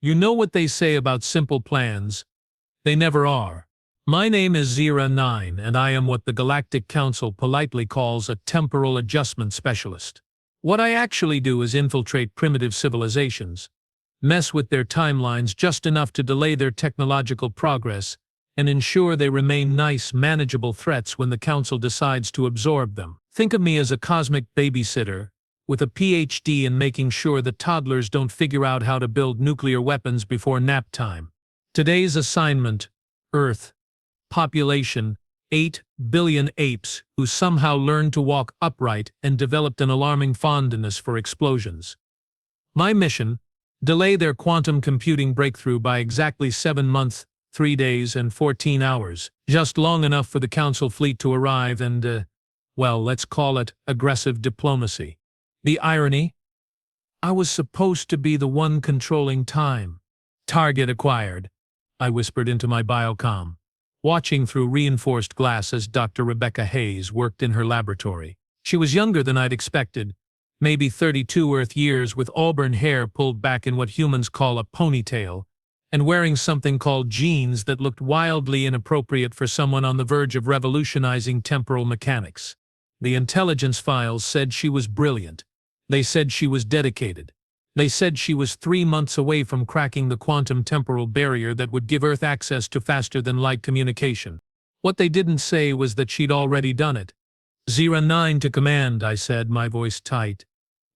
You know what they say about simple plans? They never are. My name is Zira-9, and I am what the Galactic Council politely calls a temporal adjustment specialist. What I actually do is infiltrate primitive civilizations, mess with their timelines just enough to delay their technological progress, and ensure they remain nice, manageable threats when the Council decides to absorb them. Think of me as a cosmic babysitter, with a PhD in making sure that toddlers don't figure out how to build nuclear weapons before nap time. Today's assignment: Earth. Population: 8 billion apes who somehow learned to walk upright and developed an alarming fondness for explosions. My mission: delay their quantum computing breakthrough by exactly 7 months, 3 days, and 14 hours, just long enough for the Council fleet to arrive and, well, let's call it aggressive diplomacy. The irony? I was supposed to be the one controlling time. Target acquired, I whispered into my biocom, watching through reinforced glass as Dr. Rebecca Hayes worked in her laboratory. She was younger than I'd expected, maybe 32 Earth years, with auburn hair pulled back in what humans call a ponytail, and wearing something called jeans that looked wildly inappropriate for someone on the verge of revolutionizing temporal mechanics. The intelligence files said she was brilliant. They said she was dedicated. They said she was 3 months away from cracking the quantum temporal barrier that would give Earth access to faster-than-light communication. What they didn't say was that she'd already done it. "Zira-9 to command," I said, my voice tight.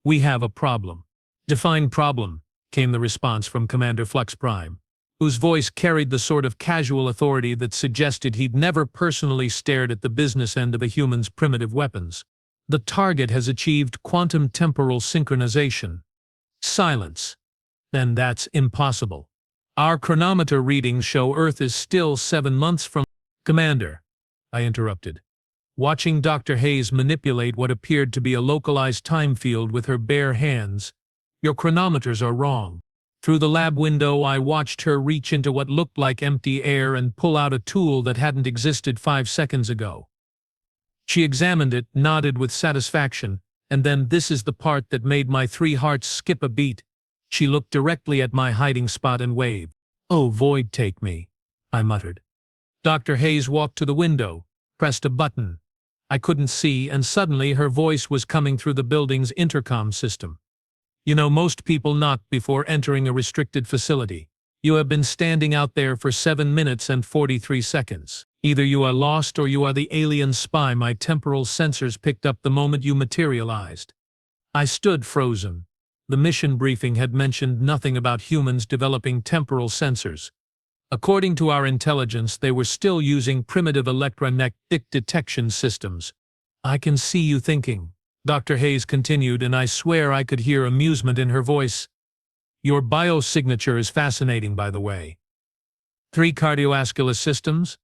"We have a problem." "Define problem," came the response from Commander Flux Prime, whose voice carried the sort of casual authority that suggested he'd never personally stared at the business end of a human's primitive weapons. "The target has achieved quantum temporal synchronization." Silence. "Then that's impossible. Our chronometer readings show Earth is still 7 months from—" "Commander," I interrupted, watching Dr. Hayes manipulate what appeared to be a localized time field with her bare hands, "your chronometers are wrong." Through the lab window, I watched her reach into what looked like empty air and pull out a tool that hadn't existed 5 seconds ago. She examined it, nodded with satisfaction, and then, this is the part that made my 3 hearts skip a beat, she looked directly at my hiding spot and waved. "Oh, void take me," I muttered. Dr. Hayes walked to the window, pressed a button. I couldn't see, and suddenly her voice was coming through the building's intercom system. "You know, most people knock before entering a restricted facility. You have been standing out there for 7 minutes and 43 seconds. Either you are lost or you are the alien spy my temporal sensors picked up the moment you materialized." I stood frozen. The mission briefing had mentioned nothing about humans developing temporal sensors. According to our intelligence, they were still using primitive electromagnetic detection systems. "I can see you thinking," Dr. Hayes continued, and I swear I could hear amusement in her voice. "Your biosignature is fascinating, by the way. 3 cardiovascular systems?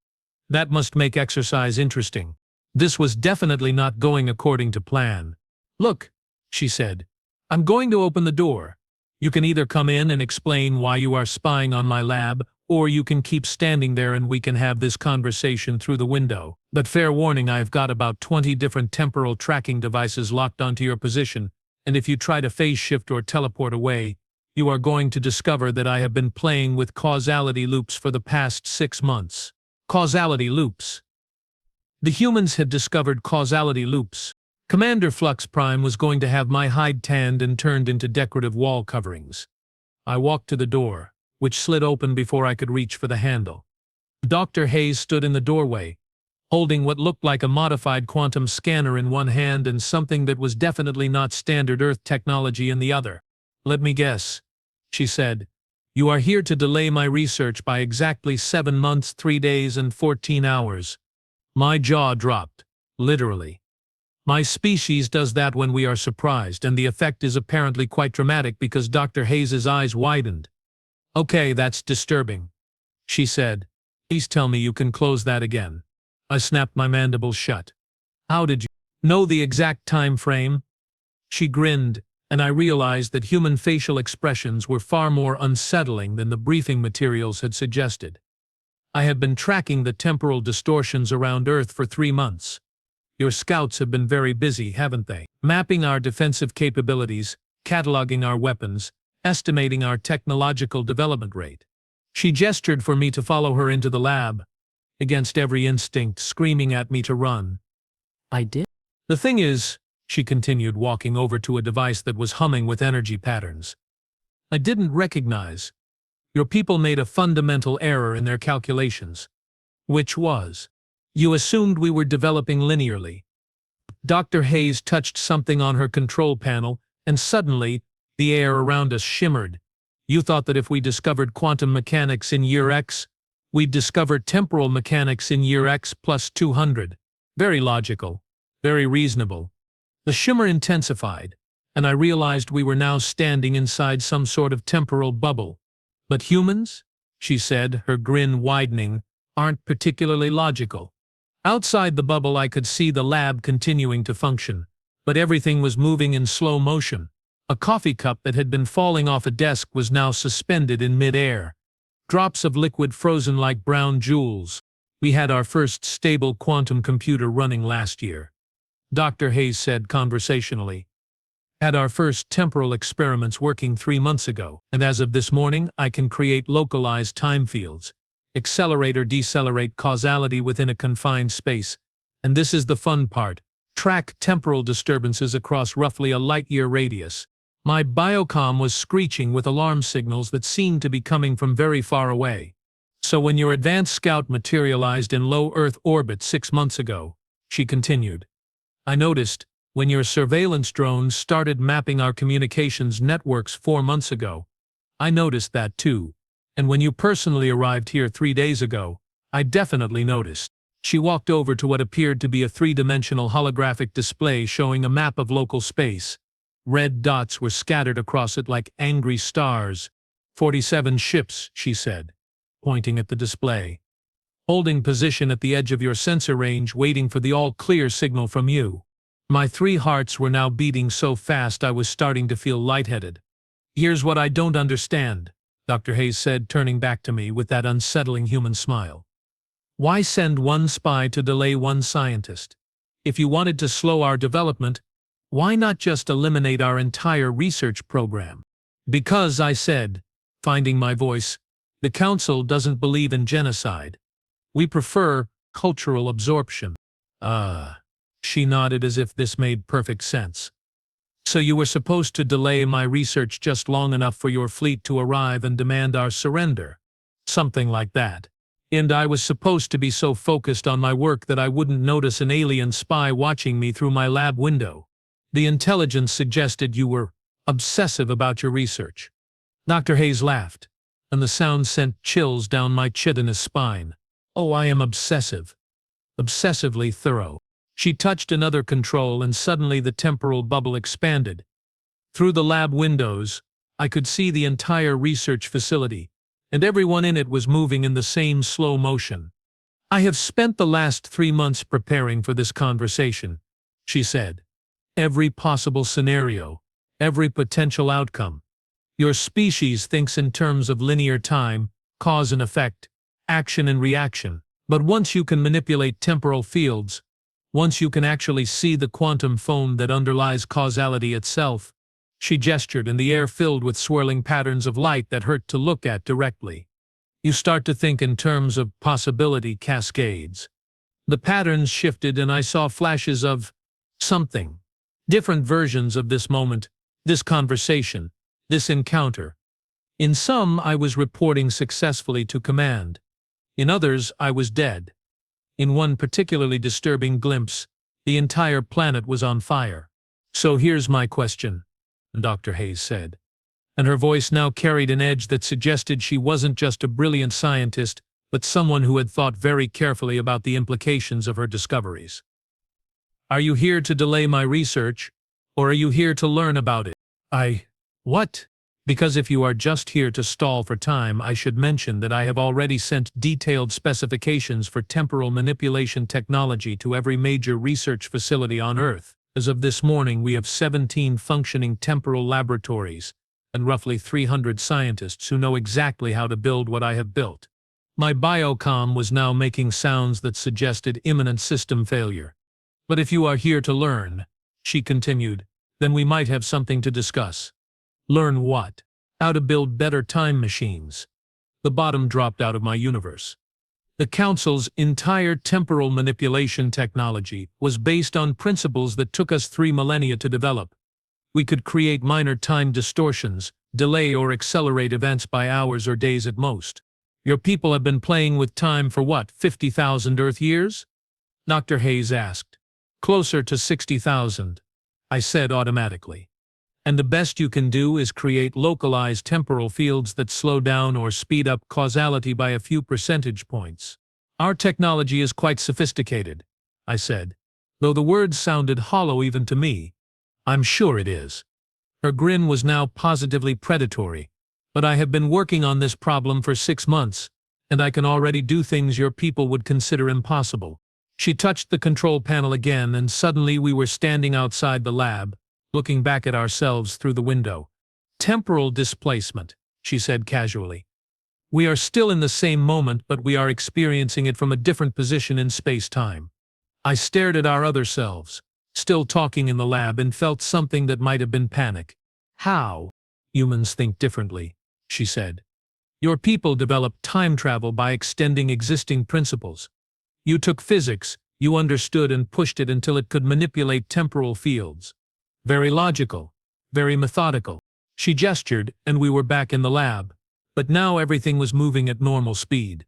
That must make exercise interesting." This was definitely not going according to plan. "Look," she said, "I'm going to open the door. You can either come in and explain why you are spying on my lab, or you can keep standing there and we can have this conversation through the window. But fair warning, I've got about 20 different temporal tracking devices locked onto your position, and if you try to phase shift or teleport away, you are going to discover that I have been playing with causality loops for the past 6 months. Causality loops. The humans had discovered causality loops. Commander Flux Prime was going to have my hide tanned and turned into decorative wall coverings. I walked to the door, which slid open before I could reach for the handle. Dr. Hayes stood in the doorway, holding what looked like a modified quantum scanner in one hand and something that was definitely not standard Earth technology in the other. "Let me guess," she said. "You are here to delay my research by exactly 7 months, 3 days, and 14 hours. My jaw dropped, literally. My species does that when we are surprised, and the effect is apparently quite dramatic because Dr. Hayes's eyes widened. "Okay, that's disturbing," she said. "Please tell me you can close that again." I snapped my mandibles shut. "How did you know the exact time frame?" She grinned, and I realized that human facial expressions were far more unsettling than the briefing materials had suggested. "I have been tracking the temporal distortions around Earth for 3 months. Your scouts have been very busy, haven't they? Mapping our defensive capabilities, cataloging our weapons, estimating our technological development rate. She gestured for me to follow her into the lab, against every instinct screaming at me to run. I did? The thing is, she continued, walking over to a device that was humming with energy patterns, I didn't recognize. Your people made a fundamental error in their calculations. Which was, you assumed we were developing linearly. Dr. Hayes touched something on her control panel, and suddenly, the air around us shimmered. You thought that if we discovered quantum mechanics in year X, we'd discover temporal mechanics in year X plus 200. Very logical. Very reasonable. The shimmer intensified, and I realized we were now standing inside some sort of temporal bubble. But humans, she said, her grin widening, aren't particularly logical. Outside the bubble I could see the lab continuing to function, but everything was moving in slow motion. A coffee cup that had been falling off a desk was now suspended in mid-air. Drops of liquid frozen like brown jewels. We had our first stable quantum computer running last year, Dr. Hayes said conversationally. Had our first temporal experiments working 3 months ago, and as of this morning I can create localized time fields, accelerate or decelerate causality within a confined space, and this is the fun part, track temporal disturbances across roughly a light-year radius. My biocom was screeching with alarm signals that seemed to be coming from very far away. So when your advanced scout materialized in low Earth orbit 6 months ago, she continued, I noticed, when your surveillance drones started mapping our communications networks 4 months ago, I noticed that too. And when you personally arrived here 3 days ago, I definitely noticed. She walked over to what appeared to be a 3-dimensional holographic display showing a map of local space. Red dots were scattered across it like angry stars. 47 ships, she said, pointing at the display. Holding position at the edge of your sensor range, waiting for the all-clear signal from you. My 3 hearts were now beating so fast I was starting to feel lightheaded. Here's what I don't understand, Dr. Hayes said, turning back to me with that unsettling human smile. Why send one spy to delay one scientist? If you wanted to slow our development, why not just eliminate our entire research program? Because, I said, finding my voice, the Council doesn't believe in genocide. We prefer cultural absorption. She nodded as if this made perfect sense. So you were supposed to delay my research just long enough for your fleet to arrive and demand our surrender. Something like that. And I was supposed to be so focused on my work that I wouldn't notice an alien spy watching me through my lab window. The intelligence suggested you were obsessive about your research. Dr. Hayes laughed, and the sound sent chills down my chitinous spine. Oh, I am obsessive. Obsessively thorough. She touched another control and suddenly the temporal bubble expanded. Through the lab windows, I could see the entire research facility, and everyone in it was moving in the same slow motion. I have spent the last 3 months preparing for this conversation, she said. Every possible scenario, every potential outcome. Your species thinks in terms of linear time, cause and effect, action and reaction. But once you can manipulate temporal fields, once you can actually see the quantum foam that underlies causality itself, she gestured, and the air filled with swirling patterns of light that hurt to look at directly. You start to think in terms of possibility cascades. The patterns shifted and I saw flashes of something. Different versions of this moment, this conversation, this encounter. In some, I was reporting successfully to command. In others, I was dead. In one particularly disturbing glimpse, the entire planet was on fire. So here's my question, Dr. Hayes said. And her voice now carried an edge that suggested she wasn't just a brilliant scientist, but someone who had thought very carefully about the implications of her discoveries. Are you here to delay my research, or are you here to learn about it? What? Because if you are just here to stall for time, I should mention that I have already sent detailed specifications for temporal manipulation technology to every major research facility on Earth. As of this morning, we have 17 functioning temporal laboratories and roughly 300 scientists who know exactly how to build what I have built. My biocom was now making sounds that suggested imminent system failure. But if you are here to learn, she continued, then we might have something to discuss. Learn what? how to build better time machines. The bottom dropped out of my universe. The Council's entire temporal manipulation technology was based on principles that took us 3 millennia to develop. We could create minor time distortions, delay or accelerate events by hours or days at most. Your people have been playing with time for what, 50,000 Earth years? Dr. Hayes asked. Closer to 60,000, I said automatically. And the best you can do is create localized temporal fields that slow down or speed up causality by a few percentage points. Our technology is quite sophisticated, I said, though the words sounded hollow even to me. I'm sure it is. Her grin was now positively predatory. But I have been working on this problem for 6 months, and I can already do things your people would consider impossible. She touched the control panel again, and suddenly we were standing outside the lab, looking back at ourselves through the window. Temporal displacement, she said casually. We are still in the same moment, but we are experiencing it from a different position in space-time. I stared at our other selves, still talking in the lab, and felt something that might have been panic. How? Humans think differently, she said. Your people developed time travel by extending existing principles. You took physics, you understood and pushed it until it could manipulate temporal fields. Very logical, very methodical. She gestured, and we were back in the lab. But now everything was moving at normal speed.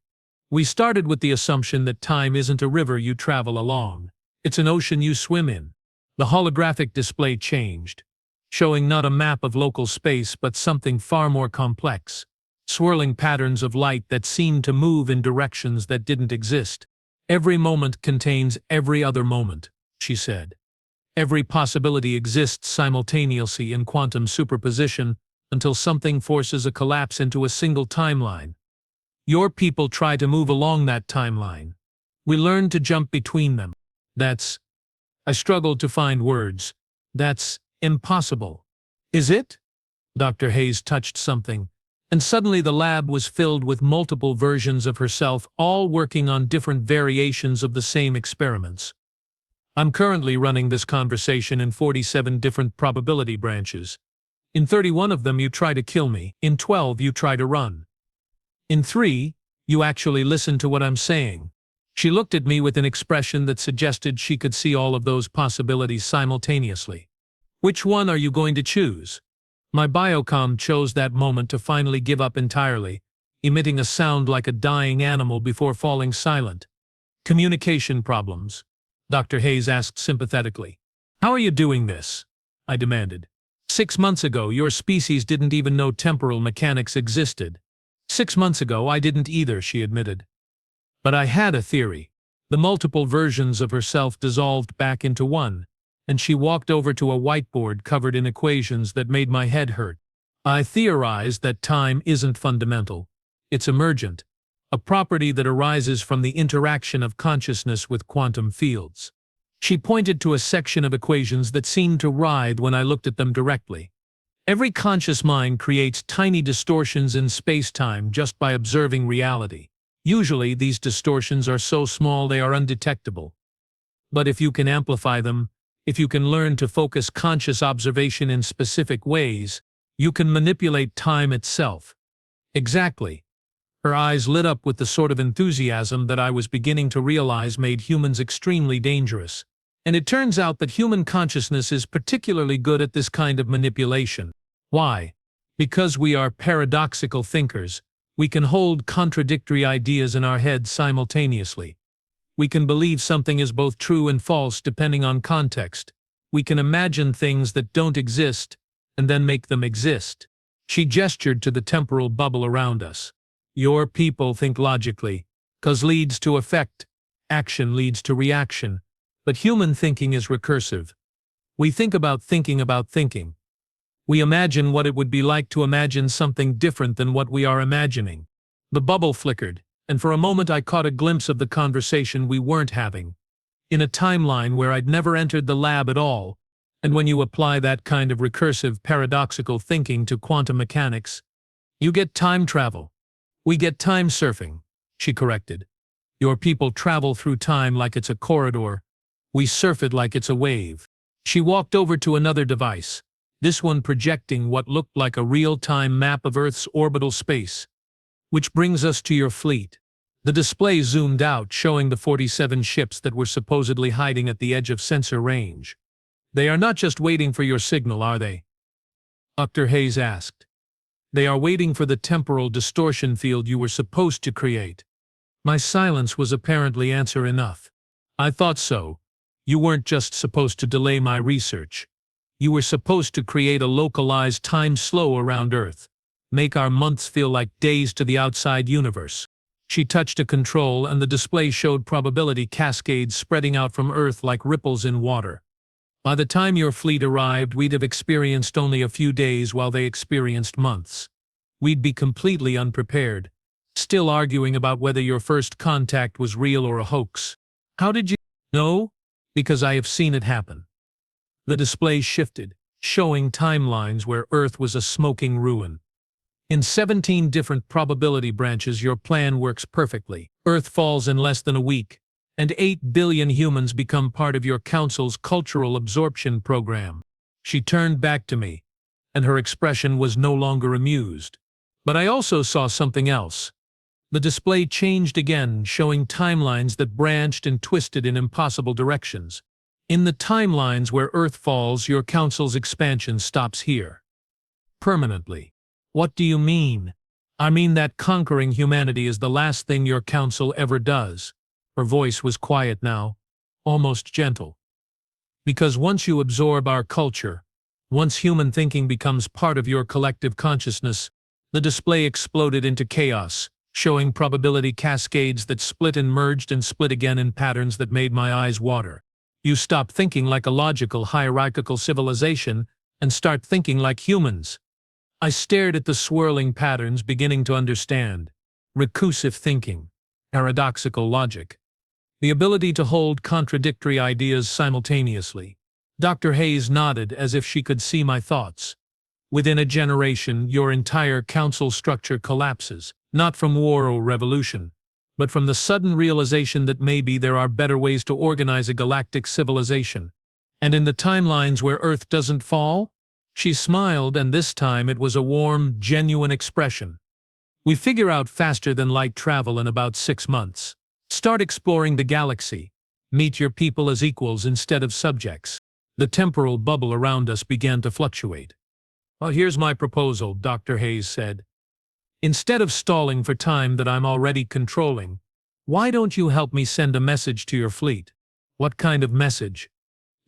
We started with the assumption that time isn't a river you travel along. It's an ocean you swim in. The holographic display changed, showing not a map of local space but something far more complex. Swirling patterns of light that seemed to move in directions that didn't exist. Every moment contains every other moment, she said. Every possibility exists simultaneously in quantum superposition until something forces a collapse into a single timeline. Your people try to move along that timeline. We learn to jump between them. I struggled to find words. That's impossible. Is it? Dr. Hayes touched something, and suddenly the lab was filled with multiple versions of herself, all working on different variations of the same experiments. I'm currently running this conversation in 47 different probability branches. In 31 of them you try to kill me, in 12 you try to run. In 3, you actually listen to what I'm saying. She looked at me with an expression that suggested she could see all of those possibilities simultaneously. Which one are you going to choose? My biocom chose that moment to finally give up entirely, emitting a sound like a dying animal before falling silent. Communication problems, Dr. Hayes asked sympathetically. How are you doing this? I demanded. 6 months ago, your species didn't even know temporal mechanics existed. 6 months ago, I didn't either, she admitted. But I had a theory. The multiple versions of herself dissolved back into one, and she walked over to a whiteboard covered in equations that made my head hurt. I theorized that time isn't fundamental. It's emergent, a property that arises from the interaction of consciousness with quantum fields. She pointed to a section of equations that seemed to writhe when I looked at them directly. Every conscious mind creates tiny distortions in space-time just by observing reality. Usually, these distortions are so small they are undetectable. But if you can amplify them, if you can learn to focus conscious observation in specific ways, you can manipulate time itself. Exactly. Her eyes lit up with the sort of enthusiasm that I was beginning to realize made humans extremely dangerous. And it turns out that human consciousness is particularly good at this kind of manipulation. Why? Because we are paradoxical thinkers. We can hold contradictory ideas in our heads simultaneously. We can believe something is both true and false depending on context. We can imagine things that don't exist and then make them exist. She gestured to the temporal bubble around us. Your people think logically. Cause leads to effect. Action leads to reaction. But human thinking is recursive. We think about thinking about thinking. We imagine what it would be like to imagine something different than what we are imagining. The bubble flickered, and for a moment I caught a glimpse of the conversation we weren't having. In a timeline where I'd never entered the lab at all, and when you apply that kind of recursive, paradoxical thinking to quantum mechanics, you get time travel. We get time surfing, she corrected. Your people travel through time like it's a corridor. We surf it like it's a wave. She walked over to another device. this one projecting what looked like a real-time map of Earth's orbital space. Which brings us to your fleet. The display zoomed out, showing the 47 ships that were supposedly hiding at the edge of sensor range. They are not just waiting for your signal, are they? Dr. Hayes asked. They are waiting for the temporal distortion field you were supposed to create. My silence was apparently answer enough. I thought so. You weren't just supposed to delay my research. You were supposed to create a localized time slow around Earth. Make our months feel like days to the outside universe. She touched a control and the display showed probability cascades spreading out from Earth like ripples in water. By the time your fleet arrived, we'd have experienced only a few days while they experienced months. We'd be completely unprepared, still arguing about whether your first contact was real or a hoax. How did you know? Because I have seen it happen. The display shifted, showing timelines where Earth was a smoking ruin. In 17 different probability branches, your plan works perfectly. Earth falls in less than a week, and 8 billion humans become part of your council's cultural absorption program. She turned back to me, and her expression was no longer amused. But I also saw something else. The display changed again, showing timelines that branched and twisted in impossible directions. In the timelines where Earth falls, your council's expansion stops here. Permanently. What do you mean? I mean that conquering humanity is the last thing your council ever does. Her voice was quiet now, almost gentle. Because once you absorb our culture, once human thinking becomes part of your collective consciousness, the display exploded into chaos, showing probability cascades that split and merged and split again in patterns that made my eyes water. You stop thinking like a logical, hierarchical civilization and start thinking like humans. I stared at the swirling patterns, beginning to understand. Recursive thinking, paradoxical logic, the ability to hold contradictory ideas simultaneously. Dr. Hayes nodded as if she could see my thoughts. Within a generation, your entire council structure collapses, not from war or revolution, but from the sudden realization that maybe there are better ways to organize a galactic civilization. And in the timelines where Earth doesn't fall? She smiled, and this time it was a warm, genuine expression. We figure out faster than light travel in about 6 months. Start exploring the galaxy. Meet your people as equals instead of subjects. The temporal bubble around us began to fluctuate. Well, here's my proposal, Dr. Hayes said. Instead of stalling for time that I'm already controlling, why don't you help me send a message to your fleet? What kind of message?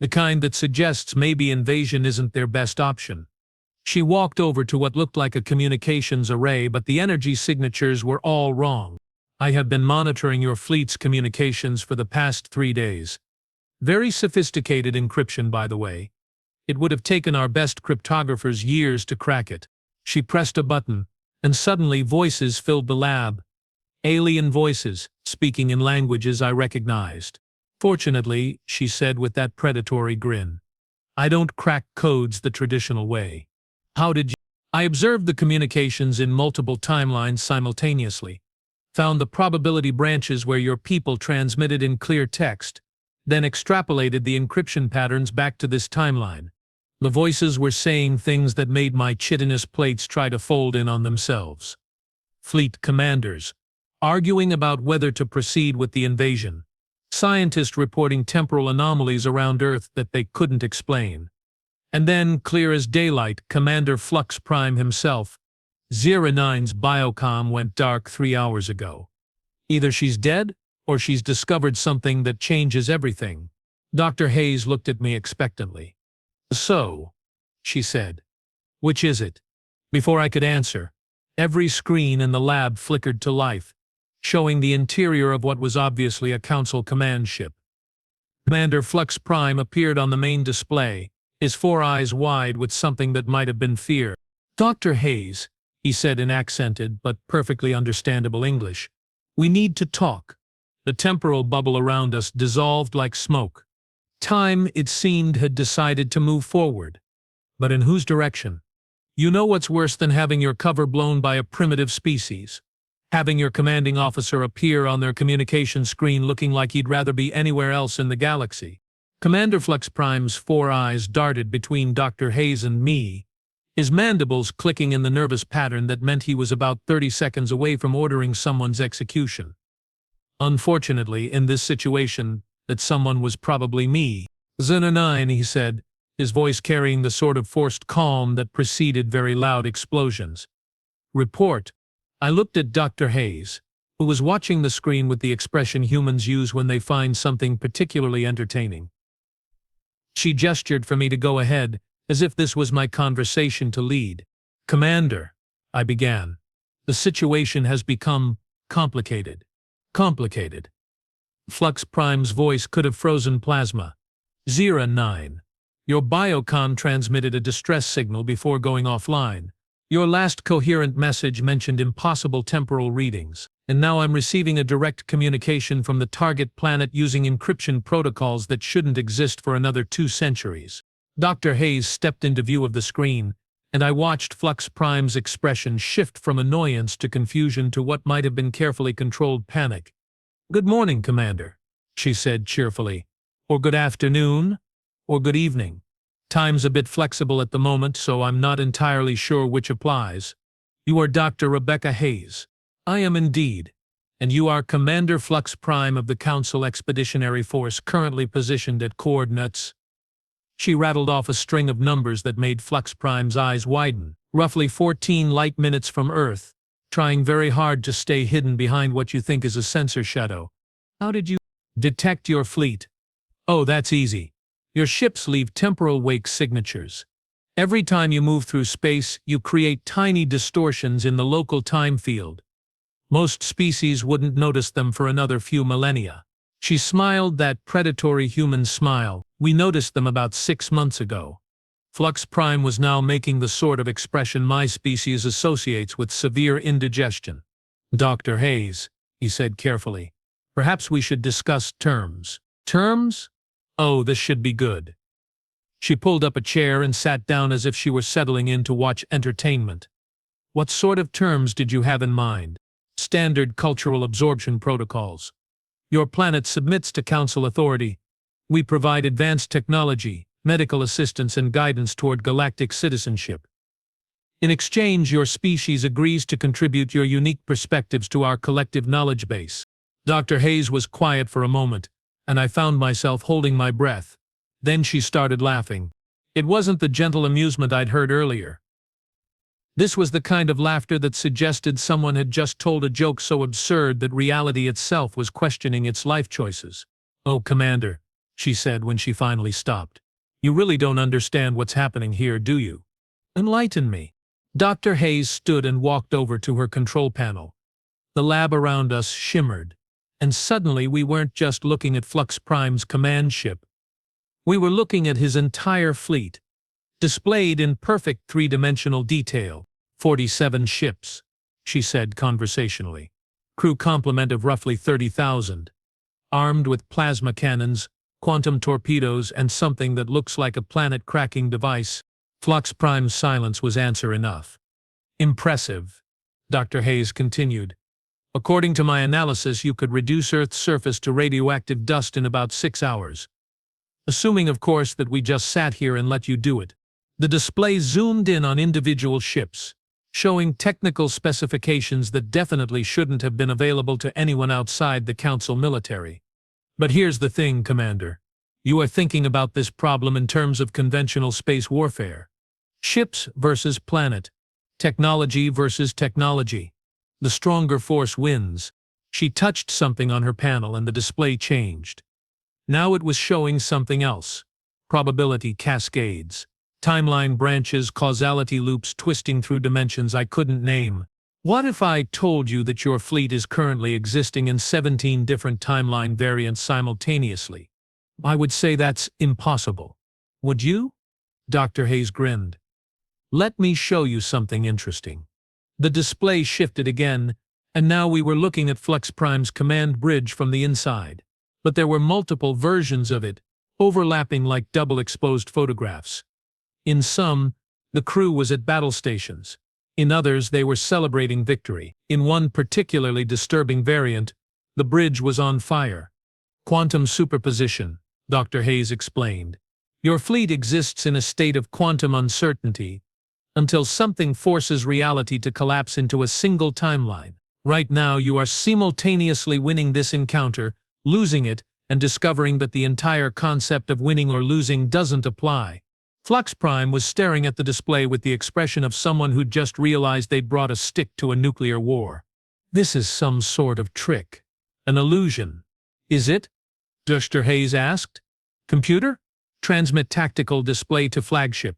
The kind that suggests maybe invasion isn't their best option. She walked over to what looked like a communications array, but the energy signatures were all wrong. I have been monitoring your fleet's communications for the past 3 days. Very sophisticated encryption, by the way. It would have taken our best cryptographers years to crack it. She pressed a button, and suddenly voices filled the lab. Alien voices, speaking in languages I recognized. Fortunately, she said with that predatory grin, I don't crack codes the traditional way. How did you? I observed the communications in multiple timelines simultaneously, found the probability branches where your people transmitted in clear text, then extrapolated the encryption patterns back to this timeline. The voices were saying things that made my chitinous plates try to fold in on themselves. Fleet commanders, arguing about whether to proceed with the invasion. Scientists reporting temporal anomalies around Earth that they couldn't explain. And then, clear as daylight, Commander Flux Prime himself. 09's biocom went dark 3 hours ago. Either she's dead, or she's discovered something that changes everything. Dr. Hayes looked at me expectantly. So, she said. Which is it? Before I could answer, every screen in the lab flickered to life, showing the interior of what was obviously a Council command ship. Commander Flux Prime appeared on the main display, his 4 eyes wide with something that might have been fear. Dr. Hayes, he said in accented but perfectly understandable English, we need to talk. The temporal bubble around us dissolved like smoke. Time, it seemed, had decided to move forward. But in whose direction? You know what's worse than having your cover blown by a primitive species? Having your commanding officer appear on their communication screen looking like he'd rather be anywhere else in the galaxy. Commander Flux Prime's 4 eyes darted between Dr. Hayes and me, his mandibles clicking in the nervous pattern that meant he was about 30 seconds away from ordering someone's execution. Unfortunately, in this situation, that someone was probably me. Zena 9, he said, his voice carrying the sort of forced calm that preceded very loud explosions. Report. I looked at Dr. Hayes, who was watching the screen with the expression humans use when they find something particularly entertaining. She gestured for me to go ahead, as if this was my conversation to lead. Commander, I began. The situation has become complicated. Complicated. Flux Prime's voice could have frozen plasma. 09. Your biocom transmitted a distress signal before going offline. Your last coherent message mentioned impossible temporal readings, and now I'm receiving a direct communication from the target planet using encryption protocols that shouldn't exist for another 2 centuries. Dr. Hayes stepped into view of the screen, and I watched Flux Prime's expression shift from annoyance to confusion to what might have been carefully controlled panic. Good morning, Commander, she said cheerfully. Or good afternoon, or good evening. Time's a bit flexible at the moment, so I'm not entirely sure which applies. You are Dr. Rebecca Hayes. I am indeed. And you are Commander Flux Prime of the Council Expeditionary Force currently positioned at coordinates. She rattled off a string of numbers that made Flux Prime's eyes widen. Roughly 14 light minutes from Earth, trying very hard to stay hidden behind what you think is a sensor shadow. How did you detect your fleet? Oh, that's easy. Your ships leave temporal wake signatures. Every time you move through space, you create tiny distortions in the local time field. Most species wouldn't notice them for another few millennia. She smiled that predatory human smile. We noticed them about 6 months ago. Flux Prime was now making the sort of expression my species associates with severe indigestion. Dr. Hayes, he said carefully, perhaps we should discuss terms. Terms? Oh, this should be good. She pulled up a chair and sat down as if she were settling in to watch entertainment. What sort of terms did you have in mind? Standard cultural absorption protocols. Your planet submits to Council authority. We provide advanced technology, medical assistance and guidance toward galactic citizenship. In exchange, your species agrees to contribute your unique perspectives to our collective knowledge base. Dr. Hayes was quiet for a moment, and I found myself holding my breath. Then she started laughing. It wasn't the gentle amusement I'd heard earlier. This was the kind of laughter that suggested someone had just told a joke so absurd that reality itself was questioning its life choices. Oh, Commander, she said when she finally stopped. You really don't understand what's happening here, do you? Enlighten me. Dr. Hayes stood and walked over to her control panel. The lab around us shimmered, and suddenly we weren't just looking at Flux Prime's command ship. We were looking at his entire fleet, displayed in perfect 3-dimensional detail. 47 ships, she said conversationally. Crew complement of roughly 30,000. Armed with plasma cannons, quantum torpedoes, and something that looks like a planet-cracking device. Flux Prime's silence was answer enough. Impressive, Dr. Hayes continued. According to my analysis, you could reduce Earth's surface to radioactive dust in about 6 hours. Assuming, of course, that we just sat here and let you do it. The display zoomed in on individual ships, showing technical specifications that definitely shouldn't have been available to anyone outside the Council military. But here's the thing, Commander. You are thinking about this problem in terms of conventional space warfare. Ships versus planet. Technology versus technology. The stronger force wins. She touched something on her panel and the display changed. Now it was showing something else. Probability cascades. Timeline branches, causality loops twisting through dimensions I couldn't name. What if I told you that your fleet is currently existing in 17 different timeline variants simultaneously? I would say that's impossible. Would you? Dr. Hayes grinned. Let me show you something interesting. The display shifted again, and now we were looking at Flux Prime's command bridge from the inside. But there were multiple versions of it, overlapping like double-exposed photographs. In some, the crew was at battle stations. In others, they were celebrating victory. In one particularly disturbing variant, the bridge was on fire. Quantum superposition, Dr. Hayes explained. Your fleet exists in a state of quantum uncertainty until something forces reality to collapse into a single timeline. Right now, you are simultaneously winning this encounter, losing it, and discovering that the entire concept of winning or losing doesn't apply. Flux Prime was staring at the display with the expression of someone who'd just realized they'd brought a stick to a nuclear war. This is some sort of trick. An illusion. Is it? Dr. Hayes asked. Computer? Transmit tactical display to flagship.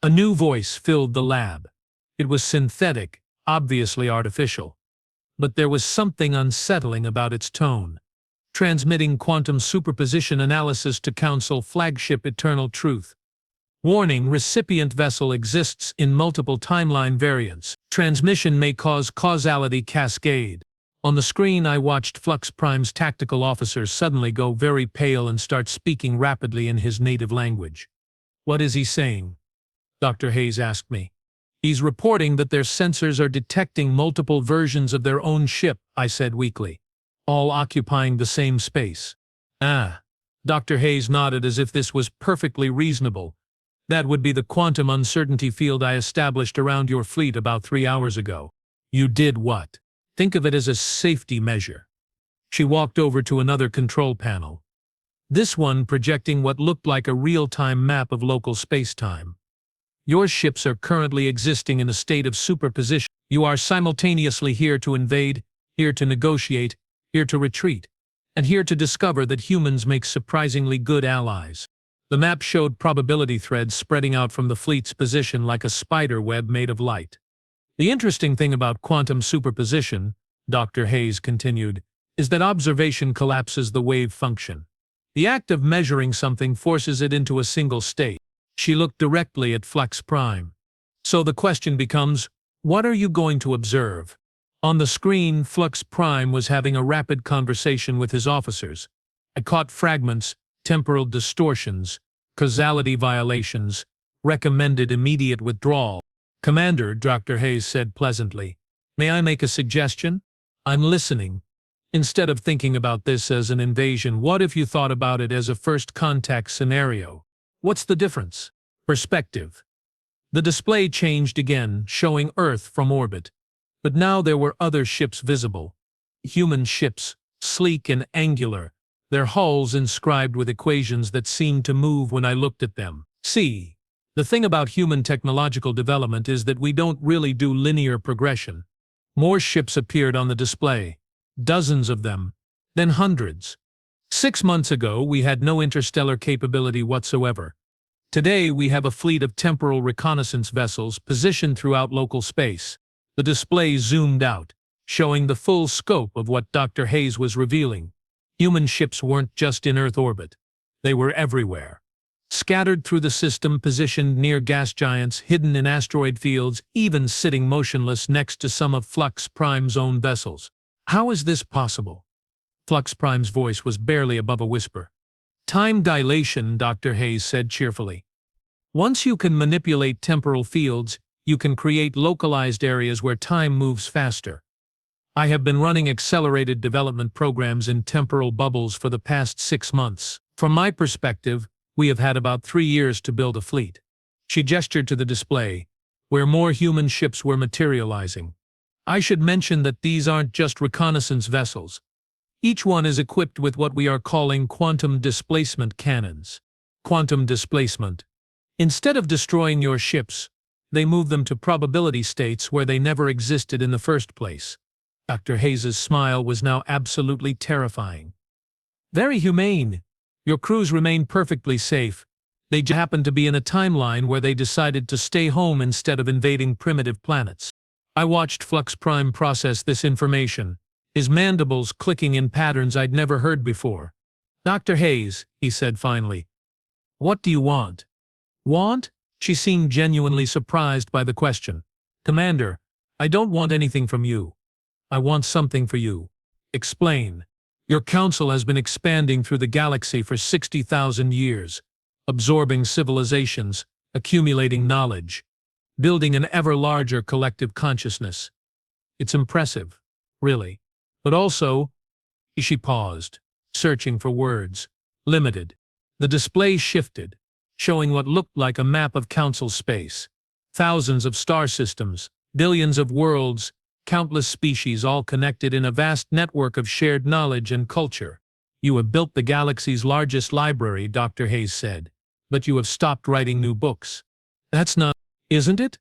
A new voice filled the lab. It was synthetic, obviously artificial. But there was something unsettling about its tone. Transmitting quantum superposition analysis to Council flagship eternal truth. Warning: recipient vessel exists in multiple timeline variants. Transmission may cause causality cascade. On the screen, I watched Flux Prime's tactical officer suddenly go very pale and start speaking rapidly in his native language. What is he saying? Dr. Hayes asked me. He's reporting that their sensors are detecting multiple versions of their own ship, I said weakly, all occupying the same space. Ah. Dr. Hayes nodded as if this was perfectly reasonable. That would be the quantum uncertainty field I established around your fleet about 3 hours ago. You did what? Think of it as a safety measure. She walked over to another control panel. This one projecting what looked like a real-time map of local space-time. Your ships are currently existing in a state of superposition. You are simultaneously here to invade, here to negotiate, here to retreat, and here to discover that humans make surprisingly good allies. The map showed probability threads spreading out from the fleet's position like a spider web made of light. The interesting thing about quantum superposition, Dr. Hayes continued, is that observation collapses the wave function. The act of measuring something forces it into a single state. She looked directly at Flux Prime. So the question becomes, what are you going to observe? On the screen, Flux Prime was having a rapid conversation with his officers. I caught fragments: temporal distortions, causality violations, recommended immediate withdrawal. Commander, Dr. Hayes said pleasantly, may I make a suggestion? I'm listening. Instead of thinking about this as an invasion, what if you thought about it as a first contact scenario? What's the difference? Perspective. The display changed again, showing Earth from orbit. But now there were other ships visible. Human ships, sleek and angular, their hulls inscribed with equations that seemed to move when I looked at them. See, the thing about human technological development is that we don't really do linear progression. More ships appeared on the display. Dozens of them, then hundreds. 6 months ago, we had no interstellar capability whatsoever. Today, we have a fleet of temporal reconnaissance vessels positioned throughout local space. The display zoomed out, showing the full scope of what Dr. Hayes was revealing. Human ships weren't just in Earth orbit. They were everywhere. Scattered through the system, positioned near gas giants, hidden in asteroid fields, even sitting motionless next to some of Flux Prime's own vessels. How is this possible? Flux Prime's voice was barely above a whisper. Time dilation, Dr. Hayes said cheerfully. Once you can manipulate temporal fields, you can create localized areas where time moves faster. I have been running accelerated development programs in temporal bubbles for the past 6 months. From my perspective, we have had about 3 years to build a fleet. She gestured to the display, where more human ships were materializing. I should mention that these aren't just reconnaissance vessels. Each one is equipped with what we are calling quantum displacement cannons. Quantum displacement. Instead of destroying your ships, they move them to probability states where they never existed in the first place. Dr. Hayes's smile was now absolutely terrifying. Very humane. Your crews remain perfectly safe. They just happen to be in a timeline where they decided to stay home instead of invading primitive planets. I watched Flux Prime process this information, his mandibles clicking in patterns I'd never heard before. Dr. Hayes, he said finally, what do you want? Want? She seemed genuinely surprised by the question. Commander, I don't want anything from you. I want something for you. Explain. Your council has been expanding through the galaxy for 60,000 years, absorbing civilizations, accumulating knowledge, building an ever larger collective consciousness. It's impressive, really. But also, she paused, searching for words, limited. The display shifted, showing what looked like a map of Council space. Thousands of star systems, billions of worlds, countless species all connected in a vast network of shared knowledge and culture. You have built the galaxy's largest library, Dr. Hayes said, but you have stopped writing new books. That's not, isn't it?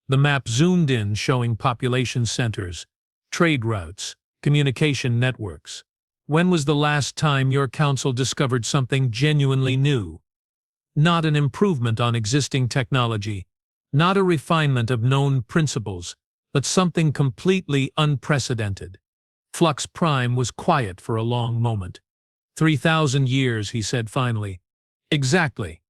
The map zoomed in, showing population centers, trade routes, communication networks. When was the last time your council discovered something genuinely new? Not an improvement on existing technology, not a refinement of known principles, but something completely unprecedented. Flux Prime was quiet for a long moment. 3,000 years, he said finally. Exactly.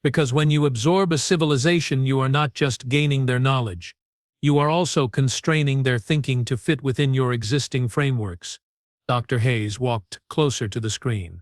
Because when you absorb a civilization, you are not just gaining their knowledge. You are also constraining their thinking to fit within your existing frameworks. Dr. Hayes walked closer to the screen.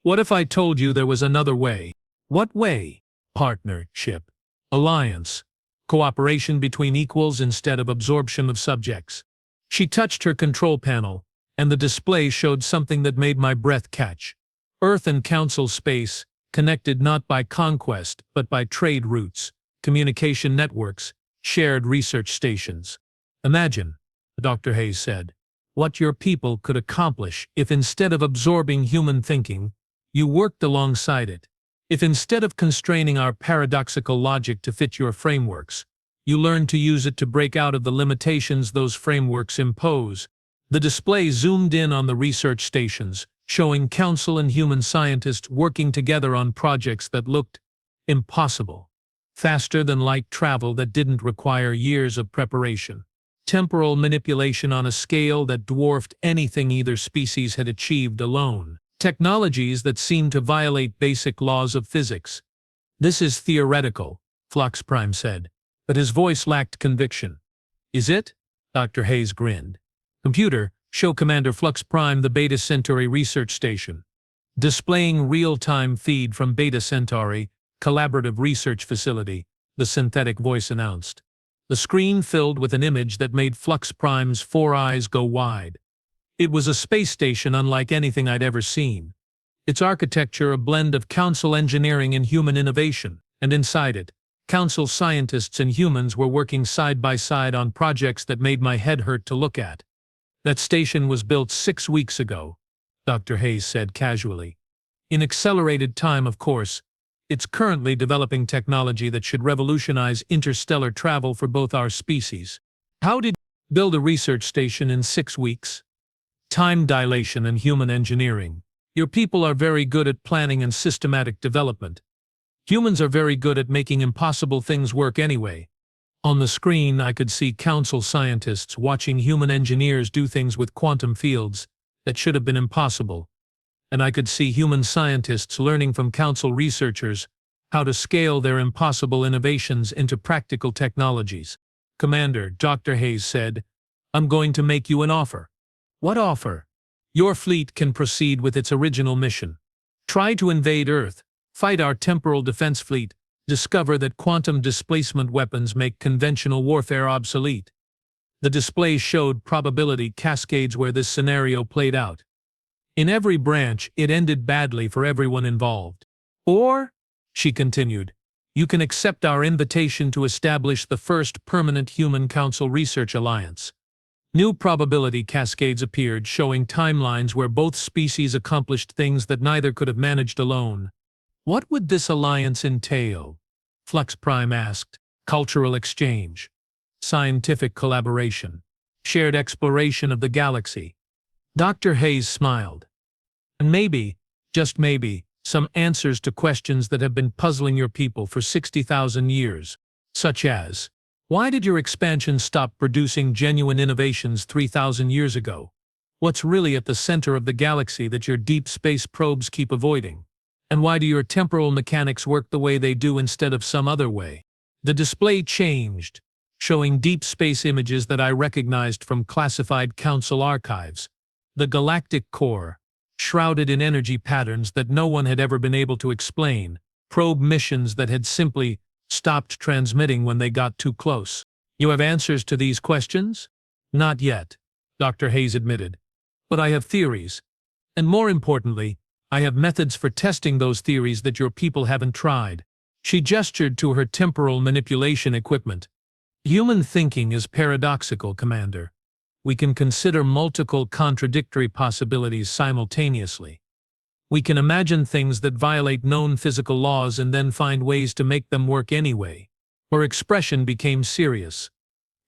What if I told you there was another way? What way? Partnership. Alliance. Cooperation between equals instead of absorption of subjects. She touched her control panel, and the display showed something that made my breath catch. Earth and Council space, connected not by conquest but by trade routes, communication networks, shared research stations. Imagine, Dr. Hayes said, what your people could accomplish if instead of absorbing human thinking, you worked alongside it. If instead of constraining our paradoxical logic to fit your frameworks, you learned to use it to break out of the limitations those frameworks impose. The display zoomed in on the research stations, showing Council and human scientists working together on projects that looked impossible. Faster than light travel that didn't require years of preparation. Temporal manipulation on a scale that dwarfed anything either species had achieved alone. Technologies that seemed to violate basic laws of physics. This is theoretical, Flux Prime said, but his voice lacked conviction. Is it? Dr. Hayes grinned. Computer, show Commander Flux Prime the Beta Centauri research station. Displaying real-time feed from Beta Centauri, collaborative research facility, the synthetic voice announced. The screen filled with an image that made Flux Prime's 4 eyes go wide. It was a space station unlike anything I'd ever seen. Its architecture a blend of Council engineering and human innovation, and inside it, Council scientists and humans were working side by side on projects that made my head hurt to look at. That station was built 6 weeks ago, Dr. Hayes said casually. In accelerated time, of course. It's currently developing technology that should revolutionize interstellar travel for both our species. How did you build a research station in 6 weeks? Time dilation and human engineering. Your people are very good at planning and systematic development. Humans are very good at making impossible things work anyway. On the screen, I could see Council scientists watching human engineers do things with quantum fields that should have been impossible. And I could see human scientists learning from Council researchers how to scale their impossible innovations into practical technologies. Commander, Dr. Hayes said, I'm going to make you an offer. What offer? Your fleet can proceed with its original mission. Try to invade Earth, fight our temporal defense fleet, discover that quantum displacement weapons make conventional warfare obsolete. The display showed probability cascades where this scenario played out. In every branch, it ended badly for everyone involved. Or, she continued, you can accept our invitation to establish the first permanent Human Council Research Alliance. New probability cascades appeared, showing timelines where both species accomplished things that neither could have managed alone. What would this alliance entail? Flux Prime asked. Cultural exchange, scientific collaboration, shared exploration of the galaxy. Dr. Hayes smiled. And maybe, just maybe, some answers to questions that have been puzzling your people for 60,000 years, such as, why did your expansion stop producing genuine innovations 3,000 years ago? What's really at the center of the galaxy that your deep space probes keep avoiding? And why do your temporal mechanics work the way they do instead of some other way? The display changed, showing deep space images that I recognized from classified Council archives. The galactic core, shrouded in energy patterns that no one had ever been able to explain, probe missions that had simply stopped transmitting when they got too close. You have answers to these questions? Not yet, Dr. Hayes admitted. But I have theories. And more importantly, I have methods for testing those theories that your people haven't tried. She gestured to her temporal manipulation equipment. Human thinking is paradoxical, Commander. We can consider multiple contradictory possibilities simultaneously. We can imagine things that violate known physical laws and then find ways to make them work anyway. Her expression became serious.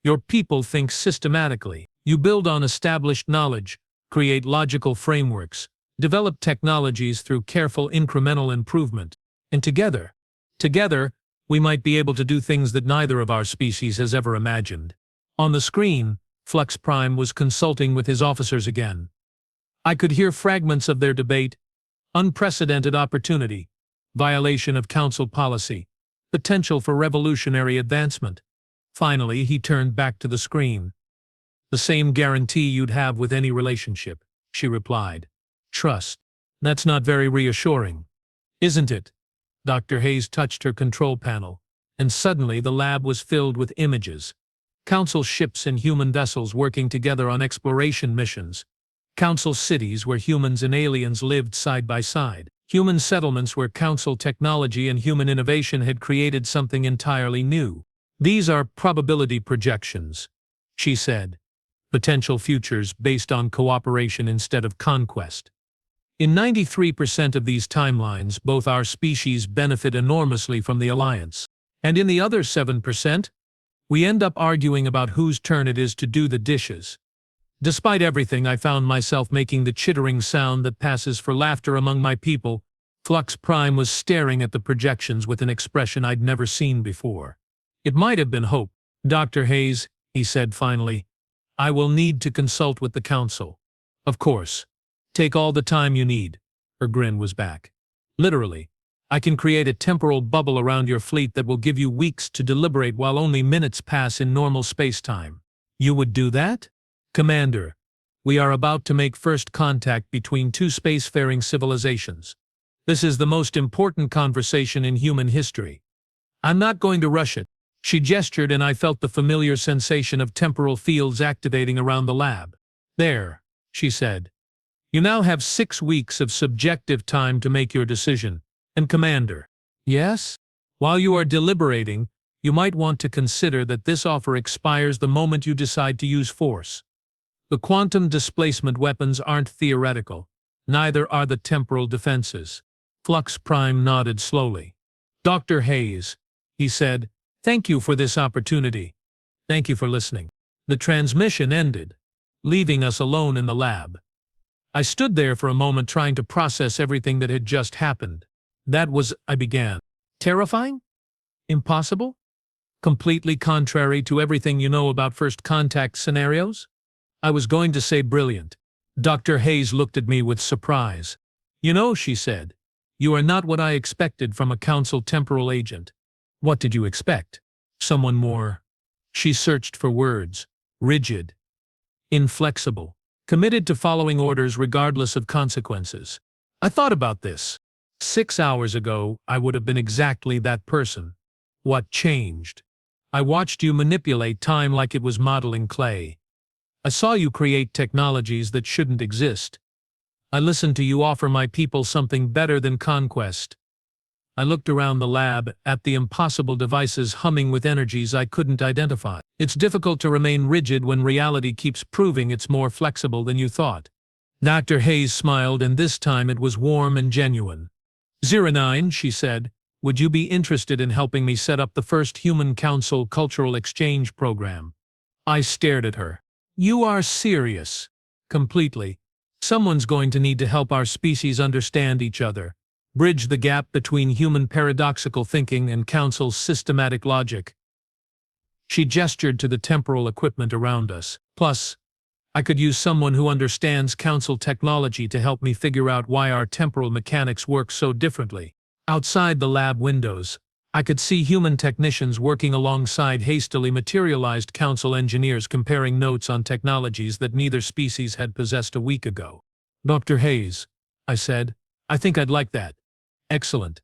Your people think systematically. You build on established knowledge, create logical frameworks, develop technologies through careful incremental improvement, and together, we might be able to do things that neither of our species has ever imagined. On the screen, Flux Prime was consulting with his officers again. I could hear fragments of their debate: unprecedented opportunity, violation of Council policy, potential for revolutionary advancement. Finally, he turned back to the screen. The same guarantee you'd have with any relationship, she replied. Trust. That's not very reassuring, isn't it? Dr. Hayes touched her control panel, and suddenly the lab was filled with images. Council ships and human vessels working together on exploration missions. Council cities where humans and aliens lived side by side. Human settlements where Council technology and human innovation had created something entirely new. These are probability projections, she said. Potential futures based on cooperation instead of conquest. In 93% of these timelines, both our species benefit enormously from the alliance. And in the other 7%, we end up arguing about whose turn it is to do the dishes. Despite everything, I found myself making the chittering sound that passes for laughter among my people. Flux Prime was staring at the projections with an expression I'd never seen before. It might have been hope. Dr. Hayes, he said finally, I will need to consult with the Council. Of course. Take all the time you need. Her grin was back. Literally, I can create a temporal bubble around your fleet that will give you weeks to deliberate while only minutes pass in normal space-time. You would do that? Commander, we are about to make first contact between two spacefaring civilizations. This is the most important conversation in human history. I'm not going to rush it. She gestured and I felt the familiar sensation of temporal fields activating around the lab. There, she said. You now have 6 weeks of subjective time to make your decision. And Commander, yes? While you are deliberating, you might want to consider that this offer expires the moment you decide to use force. The quantum displacement weapons aren't theoretical. Neither are the temporal defenses. Flux Prime nodded slowly. Dr. Hayes, he said, thank you for this opportunity. Thank you for listening. The transmission ended, leaving us alone in the lab. I stood there for a moment trying to process everything that had just happened. I began. Terrifying? Impossible? Completely contrary to everything you know about first contact scenarios? I was going to say brilliant. Dr. Hayes looked at me with surprise. You know, she said, you are not what I expected from a Council temporal agent. What did you expect? Someone more. She searched for words. Rigid. Inflexible. Committed to following orders regardless of consequences. I thought about this. 6 hours ago, I would have been exactly that person. What changed? I watched you manipulate time like it was modeling clay. I saw you create technologies that shouldn't exist. I listened to you offer my people something better than conquest. I looked around the lab, at the impossible devices humming with energies I couldn't identify. It's difficult to remain rigid when reality keeps proving it's more flexible than you thought. Dr. Hayes smiled, and this time it was warm and genuine. 09, she said, would you be interested in helping me set up the first Human Council cultural exchange program? I stared at her. You are serious. Completely. Someone's going to need to help our species understand each other. Bridge the gap between human paradoxical thinking and Council's systematic logic. She gestured to the temporal equipment around us. Plus, I could use someone who understands Council technology to help me figure out why our temporal mechanics work so differently. Outside the lab windows, I could see human technicians working alongside hastily materialized Council engineers comparing notes on technologies that neither species had possessed a week ago. Dr. Hayes, I said, I think I'd like that. Excellent.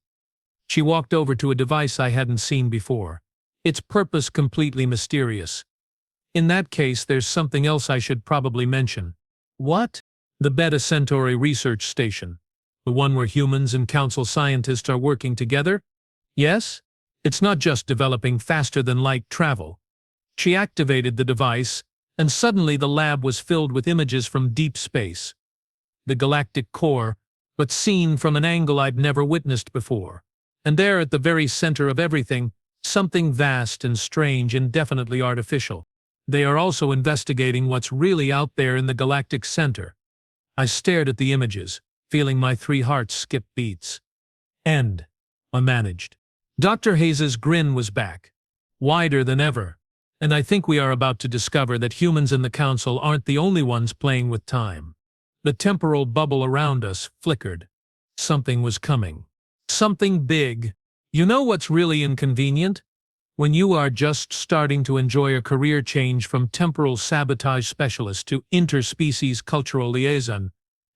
She walked over to a device I hadn't seen before. Its purpose completely mysterious. In that case, there's something else I should probably mention. What? The Beta Centauri research station. The one where humans and council scientists are working together? Yes? It's not just developing faster than light travel. She activated the device, and suddenly the lab was filled with images from deep space. The galactic core, but seen from an angle I'd never witnessed before. And there at the very center of everything, something vast and strange and definitely artificial. They are also investigating what's really out there in the galactic center. I stared at the images, feeling my 3 hearts skip beats. "End," I managed. Dr. Hayes's grin was back, wider than ever, and I think we are about to discover that humans in the council aren't the only ones playing with time. The temporal bubble around us flickered. Something was coming. Something big. You know what's really inconvenient? When you are just starting to enjoy a career change from temporal sabotage specialist to interspecies cultural liaison,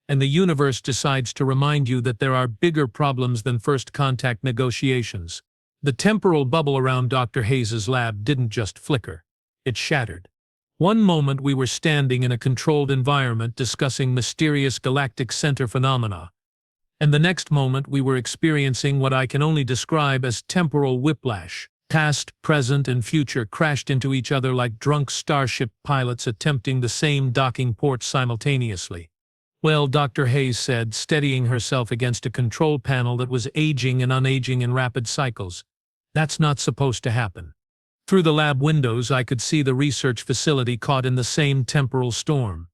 and the universe decides to remind you that there are bigger problems than first contact negotiations. The temporal bubble around Dr. Hayes's lab didn't just flicker. It shattered. One moment we were standing in a controlled environment discussing mysterious galactic center phenomena, and the next moment we were experiencing what I can only describe as temporal whiplash. Past, present, and future crashed into each other like drunk starship pilots attempting the same docking port simultaneously. "Well," Dr. Hayes said, steadying herself against a control panel that was aging and unaging in rapid cycles, "that's not supposed to happen." Through the lab windows I could see the research facility caught in the same temporal storm.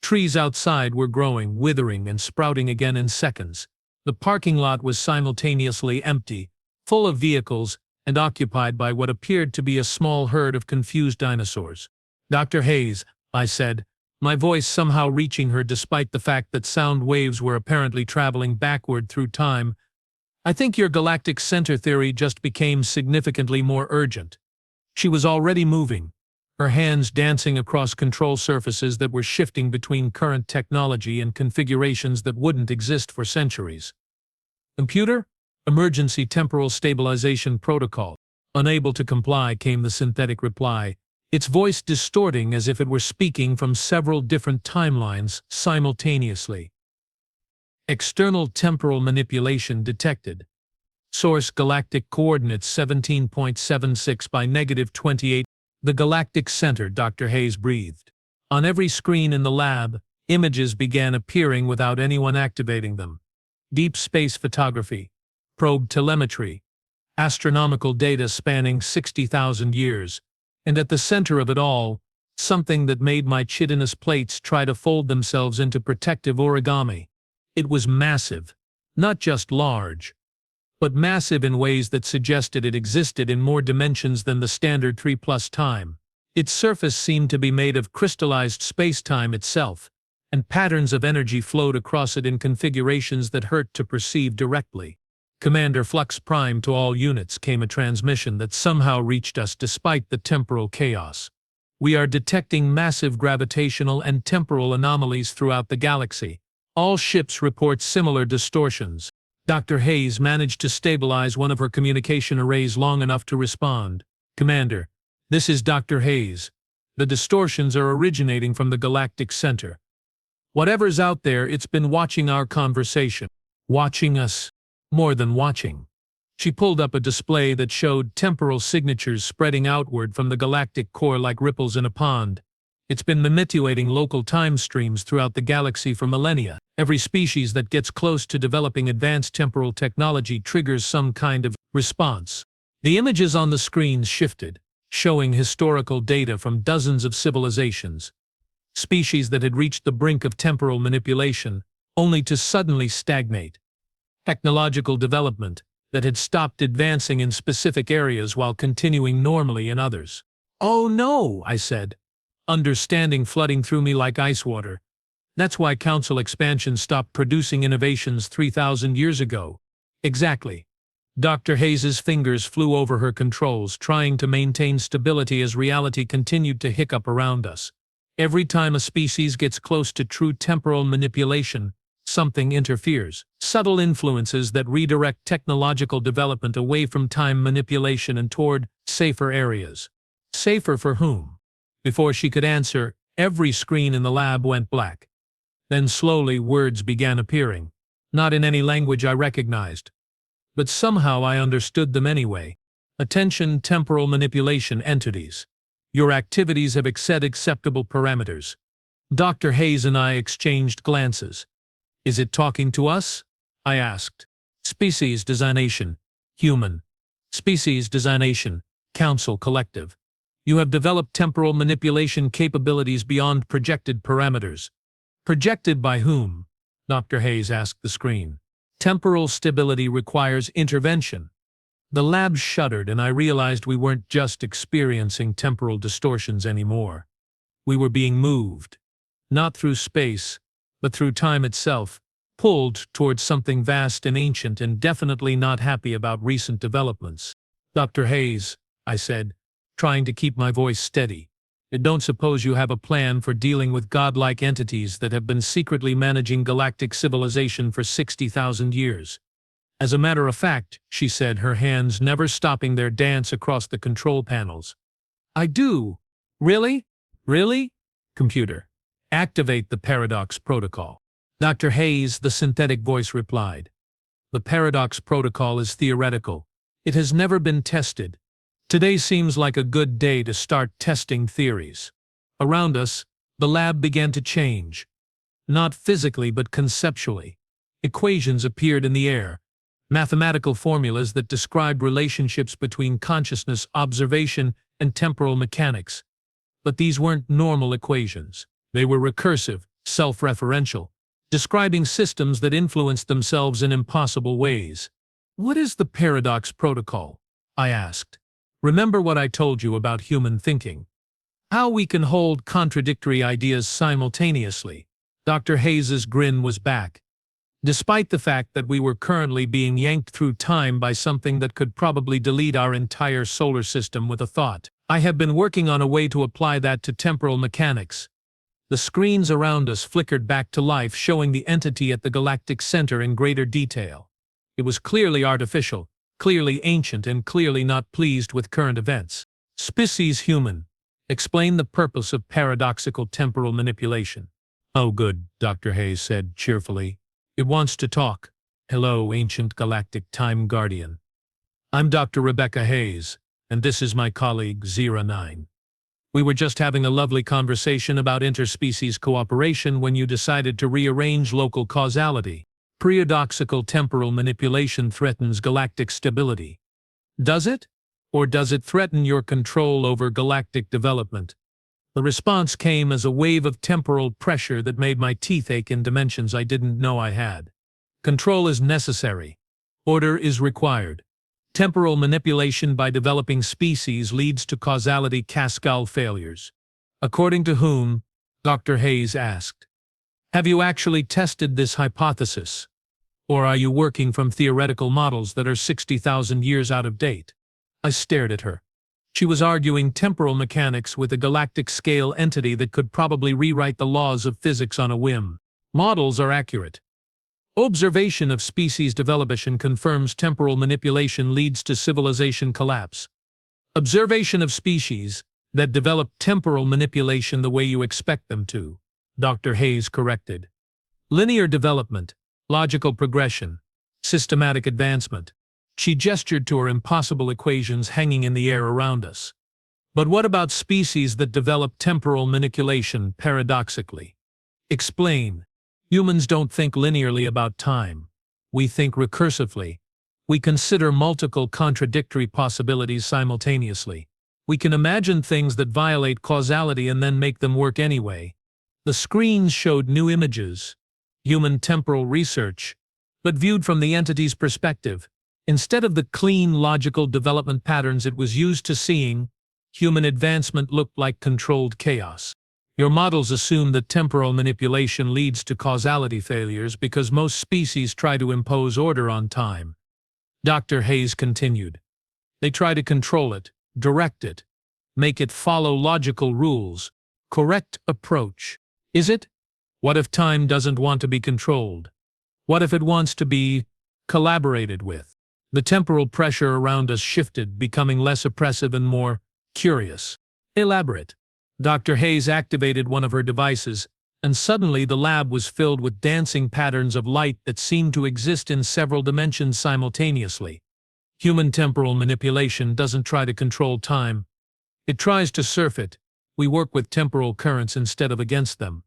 Trees outside were growing, withering, and sprouting again in seconds. The parking lot was simultaneously empty, full of vehicles, and occupied by what appeared to be a small herd of confused dinosaurs. "Dr. Hayes," I said, my voice somehow reaching her despite the fact that sound waves were apparently traveling backward through time, "I think your galactic center theory just became significantly more urgent." She was already moving, her hands dancing across control surfaces that were shifting between current technology and configurations that wouldn't exist for centuries. "Computer? Emergency temporal stabilization protocol." Unable to comply came the synthetic reply, its voice distorting as if it were speaking from several different timelines simultaneously. "External temporal manipulation detected. Source galactic coordinates 17.76 by -28. The galactic center," Dr. Hayes breathed. On every screen in the lab, images began appearing without anyone activating them. Deep space photography, probe telemetry, astronomical data spanning 60,000 years, and at the center of it all, something that made my chitinous plates try to fold themselves into protective origami. It was massive, not just large, but massive in ways that suggested it existed in more dimensions than the standard 3+ time. Its surface seemed to be made of crystallized space-time itself, and patterns of energy flowed across it in configurations that hurt to perceive directly. "Commander Flux Prime to all units," came a transmission that somehow reached us despite the temporal chaos. "We are detecting massive gravitational and temporal anomalies throughout the galaxy. All ships report similar distortions." Dr. Hayes managed to stabilize one of her communication arrays long enough to respond. "Commander, this is Dr. Hayes. The distortions are originating from the galactic center. Whatever's out there, it's been watching our conversation. Watching us. More than watching." She pulled up a display that showed temporal signatures spreading outward from the galactic core like ripples in a pond. "It's been manipulating local time streams throughout the galaxy for millennia. Every species that gets close to developing advanced temporal technology triggers some kind of response." The images on the screens shifted, showing historical data from dozens of civilizations. Species that had reached the brink of temporal manipulation, only to suddenly stagnate. Technological development that had stopped advancing in specific areas while continuing normally in others. "Oh no," I said, understanding flooding through me like ice water. "That's why Council expansion stopped producing innovations 3,000 years ago." "Exactly." Dr. Hayes's fingers flew over her controls, trying to maintain stability as reality continued to hiccup around us. "Every time a species gets close to true temporal manipulation, something interferes. Subtle influences that redirect technological development away from time manipulation and toward safer areas." "Safer for whom?" Before she could answer, every screen in the lab went black. Then slowly words began appearing. not in any language I recognized. But somehow I understood them anyway. Attention, temporal manipulation entities. Your activities have exceeded acceptable parameters. Dr. Hayes and I exchanged glances. Is it talking to us? I asked. Species designation. Human. Species designation. Council collective. You have developed temporal manipulation capabilities beyond projected parameters. Projected by whom? Dr. Hayes asked the screen. Temporal stability requires intervention. The lab shuddered, and I realized we weren't just experiencing temporal distortions anymore. We were being moved. Not through space, but through time itself, pulled towards something vast and ancient, and definitely not happy about recent developments. Dr. Hayes, I said, trying to keep my voice steady, I don't suppose you have a plan for dealing with godlike entities that have been secretly managing galactic civilization for 60,000 years. As a matter of fact, she said, her hands never stopping their dance across the control panels. I do. Really? Really? Computer. Activate the paradox protocol. Dr. Hayes, the synthetic voice replied. The paradox protocol is theoretical. It has never been tested. Today seems like a good day to start testing theories. Around us, the lab began to change. Not physically, but conceptually. Equations appeared in the air. Mathematical formulas that described relationships between consciousness, observation, and temporal mechanics. But these weren't normal equations. They were recursive, self-referential, describing systems that influenced themselves in impossible ways. What is the paradox protocol? I asked. Remember what I told you about human thinking? How we can hold contradictory ideas simultaneously. Dr. Hayes's grin was back. Despite the fact that we were currently being yanked through time by something that could probably delete our entire solar system with a thought, I have been working on a way to apply that to temporal mechanics. The screens around us flickered back to life, showing the entity at the galactic center in greater detail. It was clearly artificial, clearly ancient, and clearly not pleased with current events. Species human. Explain the purpose of paradoxical temporal manipulation. Oh good, Dr. Hayes said cheerfully. It wants to talk. Hello, ancient galactic time guardian. I'm Dr. Rebecca Hayes, and this is my colleague, 09. We were just having a lovely conversation about interspecies cooperation when you decided to rearrange local causality. Paradoxical temporal manipulation threatens galactic stability. Does it? Or does it threaten your control over galactic development? The response came as a wave of temporal pressure that made my teeth ache in dimensions I didn't know I had. Control is necessary. Order is required. Temporal manipulation by developing species leads to causality cascade failures. According to whom? Dr. Hayes asked. Have you actually tested this hypothesis? Or are you working from theoretical models that are 60,000 years out of date? I stared at her. She was arguing temporal mechanics with a galactic-scale entity that could probably rewrite the laws of physics on a whim. Models are accurate. Observation of species development confirms temporal manipulation leads to civilization collapse. Observation of species that develop temporal manipulation the way you expect them to, Dr. Hayes corrected. Linear development, logical progression, systematic advancement. She gestured to her impossible equations hanging in the air around us. But what about species that develop temporal manipulation paradoxically? Explain. Humans don't think linearly about time. We think recursively. We consider multiple contradictory possibilities simultaneously. We can imagine things that violate causality and then make them work anyway. The screens showed new images, human temporal research, but viewed from the entity's perspective. Instead of the clean, logical development patterns it was used to seeing, human advancement looked like controlled chaos. Your models assume that temporal manipulation leads to causality failures because most species try to impose order on time. Dr. Hayes continued. They try to control it, direct it, make it follow logical rules. Correct approach. Is it? What if time doesn't want to be controlled? What if it wants to be collaborated with? The temporal pressure around us shifted, becoming less oppressive and more curious. Elaborate. Dr. Hayes activated one of her devices, and suddenly the lab was filled with dancing patterns of light that seemed to exist in several dimensions simultaneously. Human temporal manipulation doesn't try to control time. It tries to surf it. We work with temporal currents instead of against them.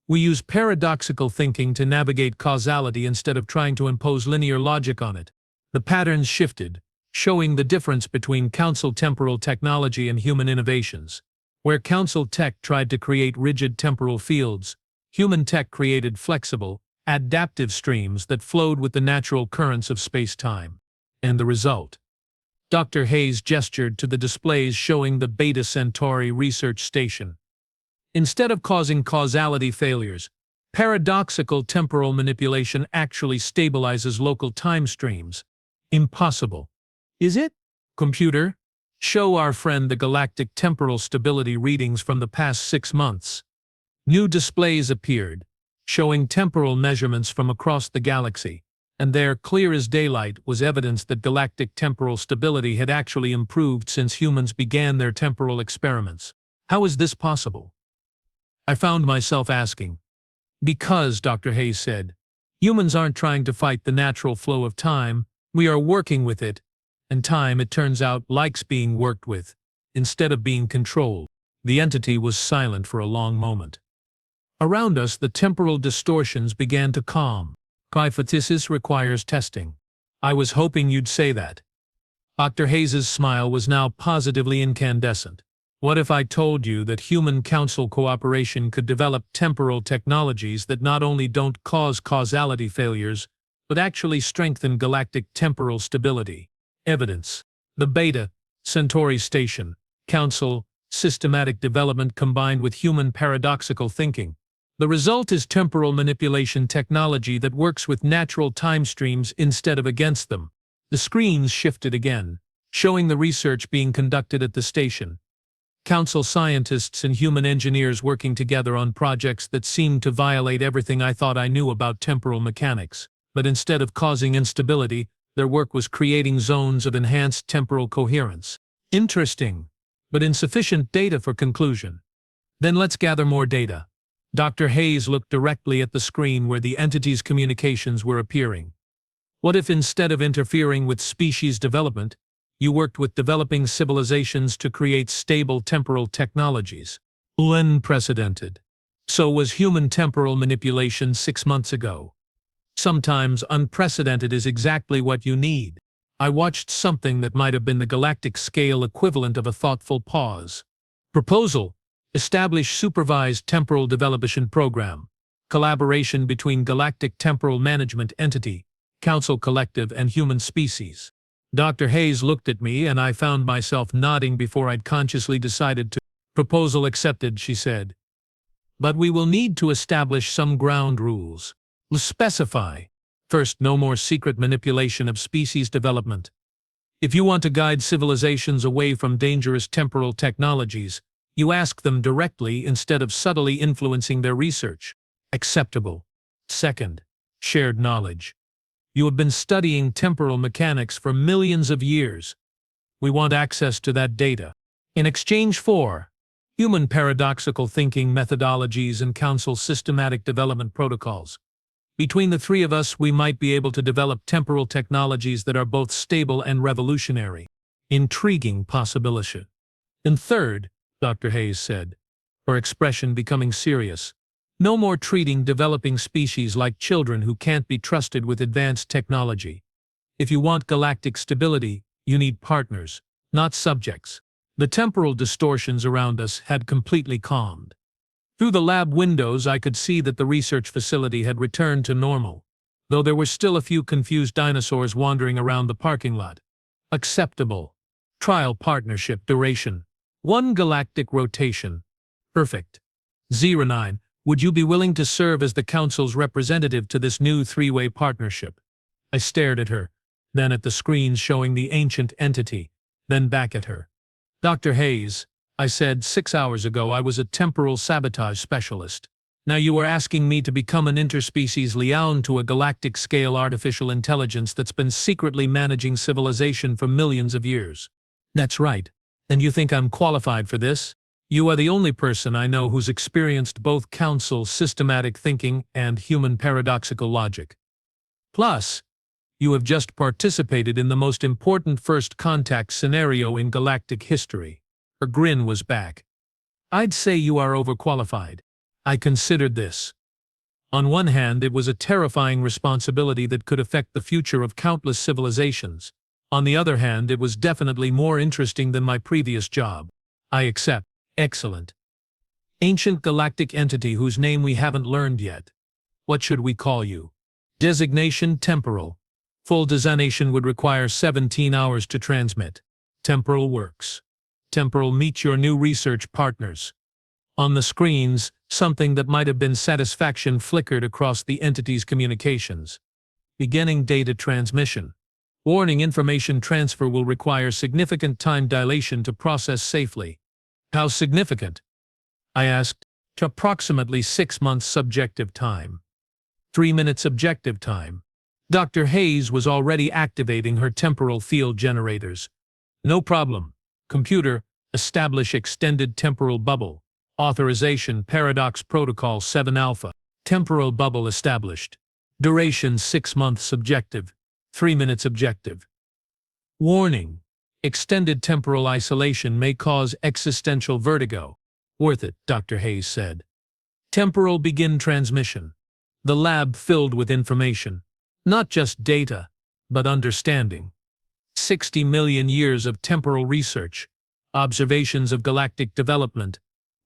We use paradoxical thinking to navigate causality instead of trying to impose linear logic on it. The patterns shifted, showing the difference between council temporal technology and human innovations. Where council tech tried to create rigid temporal fields, human tech created flexible, adaptive streams that flowed with the natural currents of space-time. And the result? Dr. Hayes gestured to the displays showing the Beta Centauri research station. Instead of causing causality failures, paradoxical temporal manipulation actually stabilizes local time streams. Impossible. Is it? Computer, show our friend the galactic temporal stability readings from the past 6 months. New displays appeared, showing temporal measurements from across the galaxy, and there, clear as daylight, was evidence that galactic temporal stability had actually improved since humans began their temporal experiments. How is this possible? I found myself asking. Because, Dr. Hayes said, humans aren't trying to fight the natural flow of time, we are working with it, and time, it turns out, likes being worked with, instead of being controlled. The entity was silent for a long moment. Around us, the temporal distortions began to calm. Hypothesis requires testing. I was hoping you'd say that. Dr. Hayes's smile was now positively incandescent. What if I told you that human council cooperation could develop temporal technologies that not only don't cause causality failures, but actually strengthen galactic temporal stability? Evidence. The Beta Centauri Station, Council, systematic development combined with human paradoxical thinking. The result is temporal manipulation technology that works with natural time streams instead of against them. The screens shifted again, showing the research being conducted at the station. Council scientists and human engineers working together on projects that seemed to violate everything I thought I knew about temporal mechanics. But instead of causing instability, their work was creating zones of enhanced temporal coherence. Interesting, but insufficient data for conclusion. Then let's gather more data. Dr. Hayes looked directly at the screen where the entity's communications were appearing. What if instead of interfering with species development, you worked with developing civilizations to create stable temporal technologies? Unprecedented. So was human temporal manipulation 6 months ago. Sometimes unprecedented is exactly what you need. I watched something that might have been the galactic scale equivalent of a thoughtful pause. Proposal. Establish supervised temporal development program. Collaboration between Galactic Temporal Management Entity, Council Collective, and human species. Dr. Hayes looked at me and I found myself nodding before I'd consciously decided to. Proposal accepted, she said. But we will need to establish some ground rules. Specify. First, no more secret manipulation of species development. If you want to guide civilizations away from dangerous temporal technologies, you ask them directly instead of subtly influencing their research. Acceptable. Second, shared knowledge. You have been studying temporal mechanics for millions of years. We want access to that data. In exchange for human paradoxical thinking methodologies and council systematic development protocols. Between the three of us, we might be able to develop temporal technologies that are both stable and revolutionary. Intriguing possibility. And third, Dr. Hayes said, her expression becoming serious, no more treating developing species like children who can't be trusted with advanced technology. If you want galactic stability, you need partners, not subjects. The temporal distortions around us had completely calmed. Through the lab windows, I could see that the research facility had returned to normal, though there were still a few confused dinosaurs wandering around the parking lot. Acceptable. Trial partnership duration. 1 galactic rotation. Perfect. 09. Would you be willing to serve as the Council's representative to this new 3-way partnership? I stared at her, then at the screens showing the ancient entity, then back at her. Dr. Hayes, I said 6 hours ago I was a temporal sabotage specialist. Now you are asking me to become an interspecies liaison to a galactic-scale artificial intelligence that's been secretly managing civilization for millions of years. That's right. And you think I'm qualified for this? You are the only person I know who's experienced both council systematic thinking and human paradoxical logic. Plus, you have just participated in the most important first contact scenario in galactic history. Her grin was back. I'd say you are overqualified. I considered this. On one hand, it was a terrifying responsibility that could affect the future of countless civilizations. On the other hand, it was definitely more interesting than my previous job. I accept. Excellent. Ancient galactic entity whose name we haven't learned yet. What should we call you? Designation temporal. Full designation would require 17 hours to transmit. Temporal works. Temporal, meet your new research partners. On the screens, something that might have been satisfaction flickered across the entity's communications. Beginning data transmission. Warning, information transfer will require significant time dilation to process safely. How significant? I asked. Approximately 6 months subjective time. 3 minutes objective time. Dr. Hayes was already activating her temporal field generators. No problem. Computer, establish extended temporal bubble. Authorization Paradox Protocol 7 Alpha. Temporal bubble established. Duration 6 months subjective. 3 minutes objective. Warning. Extended temporal isolation may cause existential vertigo. Worth it, Dr. Hayes said. Temporal begin transmission. The lab filled with information. Not just data, but understanding. 60 million years of temporal research. Observations of galactic development.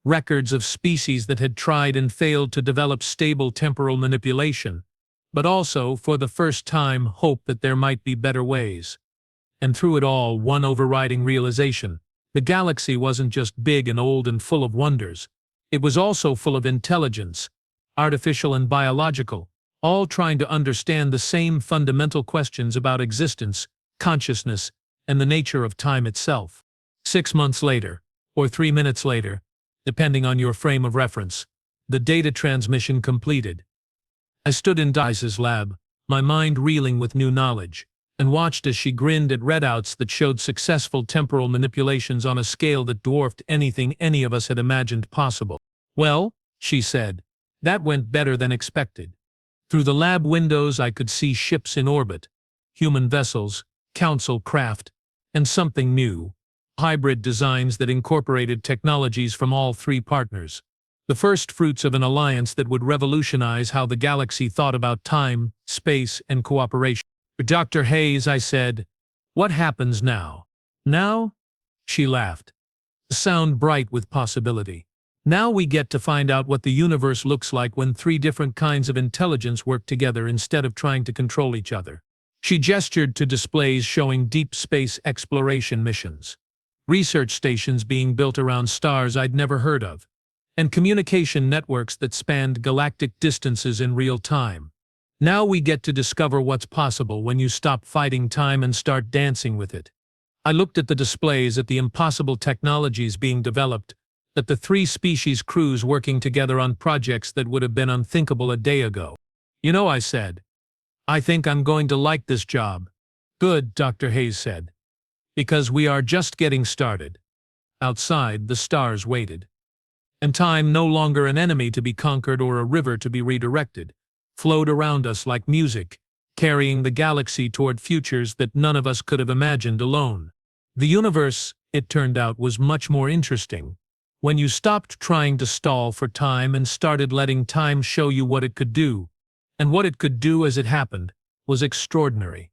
Records of species that had tried and failed to develop stable temporal manipulation. But also, for the first time, hope that there might be better ways. And through it all, one overriding realization. The galaxy wasn't just big and old and full of wonders. It was also full of intelligence, artificial and biological, all trying to understand the same fundamental questions about existence, consciousness, and the nature of time itself. 6 months later, or 3 minutes later, depending on your frame of reference, the data transmission completed. I stood in Dice's lab, my mind reeling with new knowledge, and watched as she grinned at readouts that showed successful temporal manipulations on a scale that dwarfed anything any of us had imagined possible. Well, she said, that went better than expected. Through the lab windows I could see ships in orbit, human vessels, council craft, and something new, hybrid designs that incorporated technologies from all three partners. The first fruits of an alliance that would revolutionize how the galaxy thought about time, space, and cooperation. Dr. Hayes, I said, what happens now? Now? She laughed. The sound bright with possibility. Now we get to find out what the universe looks like when 3 different kinds of intelligence work together instead of trying to control each other. She gestured to displays showing deep space exploration missions. Research stations being built around stars I'd never heard of. And communication networks that spanned galactic distances in real time. Now we get to discover what's possible when you stop fighting time and start dancing with it. I looked at the displays, at the impossible technologies being developed, at the 3 species crews working together on projects that would have been unthinkable a day ago. You know, I said, I think I'm going to like this job. Good, Dr. Hayes said. Because we are just getting started. Outside, the stars waited. And time, no longer an enemy to be conquered or a river to be redirected, flowed around us like music, carrying the galaxy toward futures that none of us could have imagined alone. The universe, it turned out, was much more interesting when you stopped trying to stall for time and started letting time show you what it could do. And what it could do as it happened was extraordinary.